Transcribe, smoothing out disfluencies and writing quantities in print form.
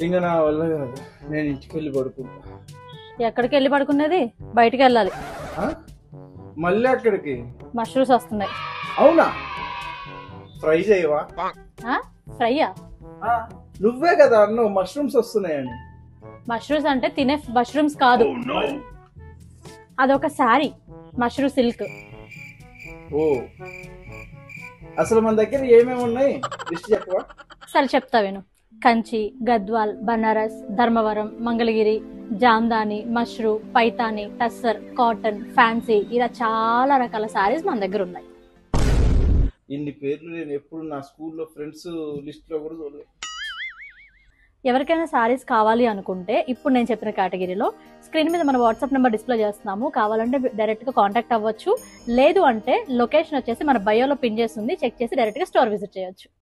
ఇంకా నా వల్ల కాదు, నేను ఇంటికి వెళ్ళి పడుకుంటా. ఎక్కడికి వెళ్ళి పడుకునేది? బయటికి వెళ్ళాలి. మళ్ళీ అక్కడికి? మష్రూమ్స్ వస్తున్నాయి. అవునా? ఫ్రై చేయవా? ఫ్రైయా? నువ్వే కదా అన్నావు మష్రూమ్స్ వస్తున్నాయని. మష్రూమ్స్ అంటే తినే మష్రూమ్స్ కాదు, అదొక శారీ, మష్రూమ్ సిల్క్. ఓ, అసలు మన దగ్గర ఏమేమి ఉన్నాయి లిస్ట్ చెప్పవా? సరే చెప్తా విను. కంచి, గద్వాల్, బనారస్, ధర్మవరం, మంగళగిరి, జామ్దాని, మష్రూ, పైతాని, టస్సర్, కాటన్, ఫ్యాన్సీ, ఇలా చాలా రకాల శారీస్ మన దగ్గర ఉన్నాయి. ఇన్ని పేర్లు నేను ఎప్పుడు నా స్కూల్లో ఫ్రెండ్స్ లిస్ట్ లో కూడా చూడలేదు. ఎవరికైనా శారీస్ కావాలి అనుకుంటే ఇప్పుడు నేను చెప్పిన కేటగిరీలో స్క్రీన్ మీద మన వాట్సాప్ నెంబర్ డిస్ప్లే చేస్తున్నాము. కావాలంటే డైరెక్ట్గా కాంటాక్ట్ అవ్వచ్చు. లేదు అంటే లొకేషన్ వచ్చేసి మన బయోలో పిన్ చేస్తుంది, చెక్ చేసి డైరెక్ట్గా స్టోర్ విజిట్ చేయొచ్చు.